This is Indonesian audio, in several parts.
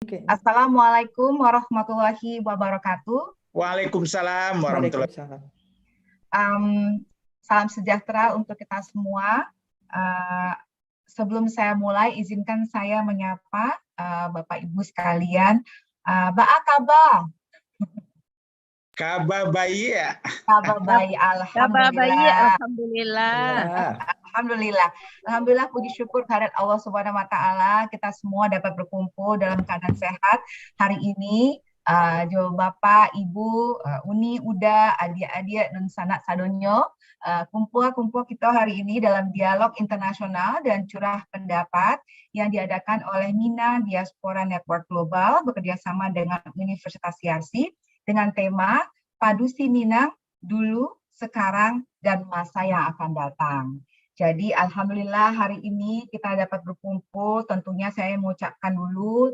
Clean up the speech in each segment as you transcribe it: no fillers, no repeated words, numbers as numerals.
Oke. Assalamualaikum warahmatullahi wabarakatuh. Waalaikumsalam warahmatullahi Waalaikumsalam. Salam sejahtera untuk kita semua. Sebelum saya mulai, izinkan saya menyapa Bapak Ibu sekalian. Ba'a kabar? Kabar baik ya. Kabar baik, Kabar baik, alhamdulillah. alhamdulillah. Alhamdulillah. Alhamdulillah, puji syukur kehadirat Allah Subhanahu wa taala, kita semua dapat berkumpul dalam keadaan sehat hari ini. Jo Bapak, Ibu, Uni, Uda, adik-adik dan sanak sadonyo, kumpul kita hari ini dalam dialog internasional dan curah pendapat yang diadakan oleh Mina Diaspora Network Global bekerjasama dengan Universitas Yarsi dengan tema Padusi Minang Dulu, Sekarang, dan Masa yang akan datang. Jadi alhamdulillah hari ini kita dapat berkumpul. Tentunya saya mengucapkan dulu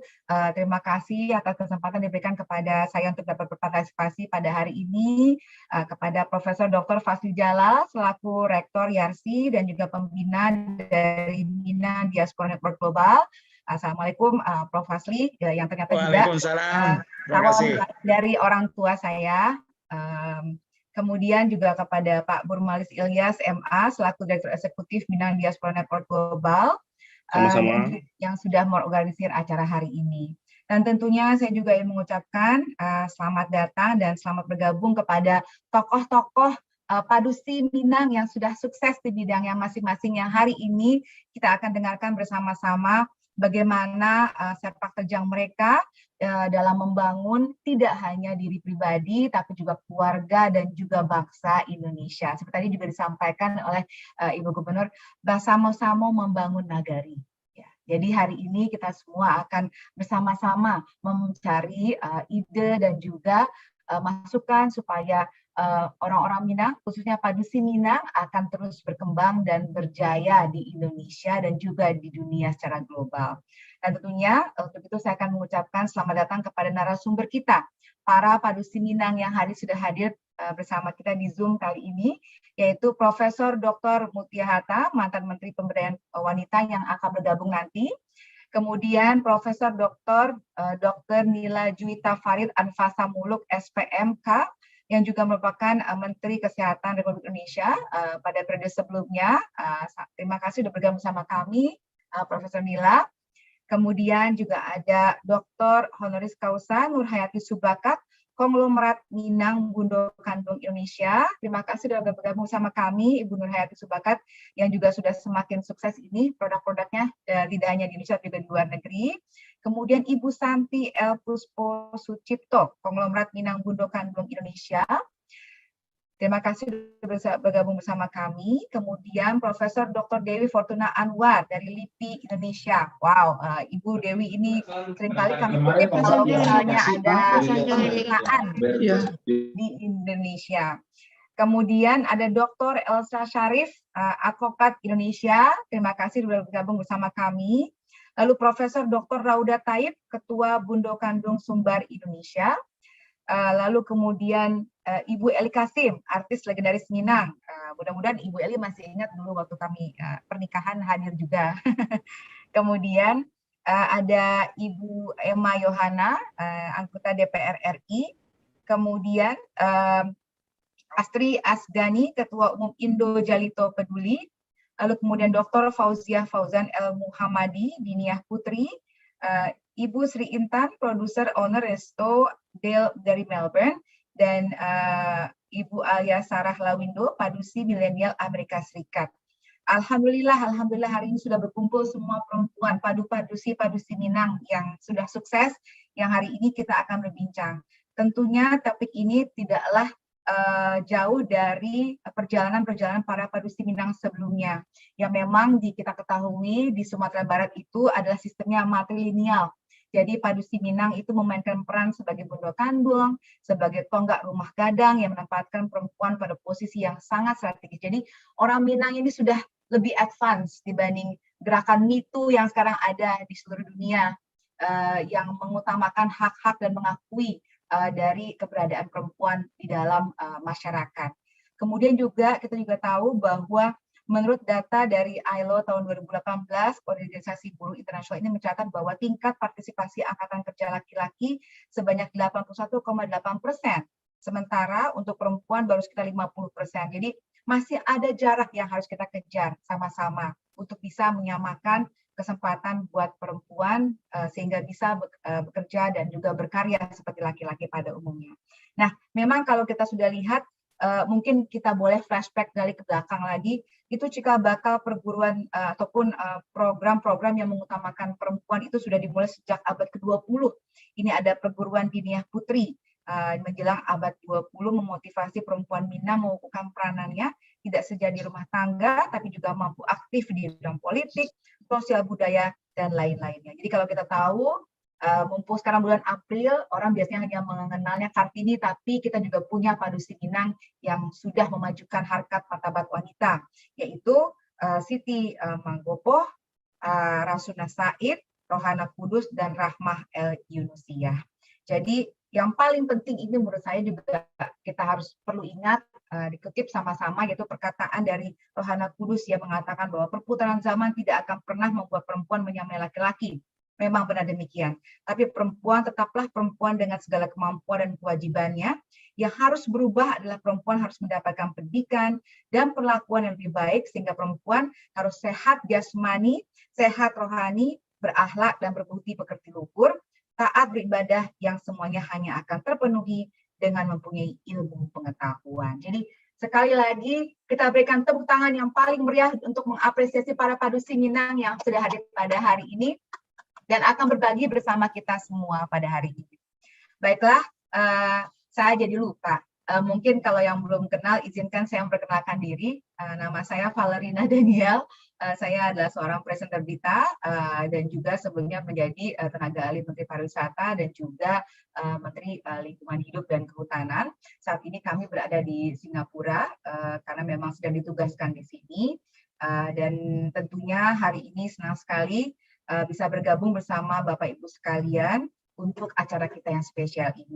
terima kasih atas kesempatan diberikan kepada saya untuk dapat berpartisipasi pada hari ini, kepada Profesor Dr. Fasli Jalal selaku Rektor Yarsi dan juga pembina dari Mina Diaspora Network Global. Assalamualaikum Prof. Fasli yang ternyata juga dari orang tua saya. Kemudian juga kepada Pak Burmalis Ilyas MA selaku Direktur Eksekutif Minang Diaspora Network Global yang sudah mengorganisir acara hari ini. Dan tentunya saya juga ingin mengucapkan selamat datang dan selamat bergabung kepada tokoh-tokoh Padusi Minang yang sudah sukses di bidangnya masing-masing yang hari ini kita akan dengarkan bersama-sama bagaimana sepak terjang mereka dalam membangun tidak hanya diri pribadi, tapi juga keluarga dan juga bangsa Indonesia. Seperti tadi juga disampaikan oleh Ibu Gubernur, bersama-sama membangun nagari. Ya, jadi hari ini kita semua akan bersama-sama mencari ide dan juga masukan supaya orang-orang Minang, khususnya Padusi Minang, akan terus berkembang dan berjaya di Indonesia dan juga di dunia secara global. Dan tentunya untuk itu saya akan mengucapkan selamat datang kepada narasumber kita, para Padusi Minang yang sudah hadir bersama kita di Zoom kali ini, yaitu Profesor Dr. Mutia Hatta, mantan Menteri Pemberdayaan Wanita yang akan bergabung nanti. Kemudian Profesor Dr. Nila Juwita Farid Anfasa Muluk SPMK, yang juga merupakan Menteri Kesehatan Republik Indonesia pada periode sebelumnya. Terima kasih sudah bergabung sama kami, Profesor Nila. Kemudian juga ada Dr. Honoris Causa Nur Hayati Subakat, Konglomerat Minang Bundo Kandung Indonesia. Terima kasih sudah bergabung sama kami, Ibu Nur Hayati Subakat, yang juga sudah semakin sukses ini produk-produknya tidak hanya di Indonesia, juga di luar negeri. Kemudian Ibu Santi L. Puspo Sucipto, Konglomerat Minang Bundo Kandung Indonesia. Terima kasih sudah bergabung bersama kami. Kemudian Profesor Dr. Dewi Fortuna Anwar dari LIPI Indonesia. Wow, Ibu Dewi ini seringkali kami kutip kalau misalnya ada pemberitaan di Indonesia. Kemudian ada Dr. Elsa Syarif, advokat Indonesia. Terima kasih sudah bergabung bersama kami. Lalu Profesor Dr. Rauda Taib, Ketua Bundo Kandung Sumbar Indonesia. Lalu kemudian Ibu Eli Kasim, artis legendaris Minang. Mudah-mudahan Ibu Eli masih ingat dulu waktu kami pernikahan hadir juga. Kemudian ada Ibu Emma Yohana, anggota DPR RI. Kemudian Astri Asgani, Ketua Umum Indo Jalito Peduli. Lalu kemudian Dr. Fauziah Fauzan El Muhammadi, Diniah Putri. Ibu Sri Intan, produser owner Resto Dale dari Melbourne, dan Ibu Alia Sarah Lawindo, Padusi Milenial Amerika Serikat. Alhamdulillah hari ini sudah berkumpul semua perempuan padusi Minang yang sudah sukses, yang hari ini kita akan berbincang. Tentunya topik ini tidaklah jauh dari perjalanan para Padusi Minang sebelumnya, yang memang kita ketahui di Sumatera Barat itu adalah sistemnya matrilineal. Jadi Padusi Minang itu memainkan peran sebagai bundo kandung, sebagai tonggak rumah gadang yang menempatkan perempuan pada posisi yang sangat strategis. Jadi orang Minang ini sudah lebih advance dibanding gerakan Me Too yang sekarang ada di seluruh dunia, yang mengutamakan hak-hak dan mengakui dari keberadaan perempuan di dalam masyarakat. Kemudian juga kita juga tahu bahwa menurut data dari ILO tahun 2018, Organisasi Buruh Internasional ini mencatat bahwa tingkat partisipasi angkatan kerja laki-laki sebanyak 81,8%. Sementara untuk perempuan baru sekitar 50%. Jadi masih ada jarak yang harus kita kejar sama-sama untuk bisa menyamakan kesempatan buat perempuan sehingga bisa bekerja dan juga berkarya seperti laki-laki pada umumnya. Nah, memang kalau kita sudah lihat, mungkin kita boleh flashback dari ke belakang lagi, itu cikal bakal perguruan ataupun program-program yang mengutamakan perempuan itu sudah dimulai sejak abad ke-20. Ini ada perguruan diniah putri, menjelang abad 20 memotivasi perempuan Minang melakukan peranannya tidak saja di rumah tangga, tapi juga mampu aktif di bidang politik, sosial budaya, dan lain-lainnya. Jadi kalau kita tahu, mumpung sekarang bulan April, orang biasanya hanya mengenalnya Kartini, tapi kita juga punya Padusi Minang yang sudah memajukan harkat martabat wanita, yaitu Siti Manggopo, Rasuna Said, Rohana Kudus, dan Rahmah El Yunusiyah. Jadi yang paling penting ini menurut saya juga kita harus perlu ingat, dikutip sama-sama, yaitu perkataan dari Rohana Kudus yang mengatakan bahwa perputaran zaman tidak akan pernah membuat perempuan menyamai laki-laki. Memang benar demikian. Tapi perempuan tetaplah perempuan dengan segala kemampuan dan kewajibannya. Yang harus berubah adalah perempuan harus mendapatkan pendidikan dan perlakuan yang lebih baik, sehingga perempuan harus sehat jasmani, sehat rohani, berakhlak dan berbudi pekerti luhur, taat beribadah yang semuanya hanya akan terpenuhi dengan mempunyai ilmu pengetahuan. Jadi sekali lagi kita berikan tepuk tangan yang paling meriah untuk mengapresiasi para Padusi Minang yang sudah hadir pada hari ini dan akan berbagi bersama kita semua pada hari ini. Baiklah, saya jadi lupa. Mungkin kalau yang belum kenal, izinkan saya memperkenalkan diri. Nama saya Valerina Daniel. Saya adalah seorang presenter berita dan juga sebelumnya menjadi tenaga ahli Menteri Pariwisata dan juga Menteri Lingkungan Hidup dan Kehutanan. Saat ini kami berada di Singapura karena memang sedang ditugaskan di sini. Dan tentunya hari ini senang sekali bisa bergabung bersama Bapak Ibu sekalian untuk acara kita yang spesial ini.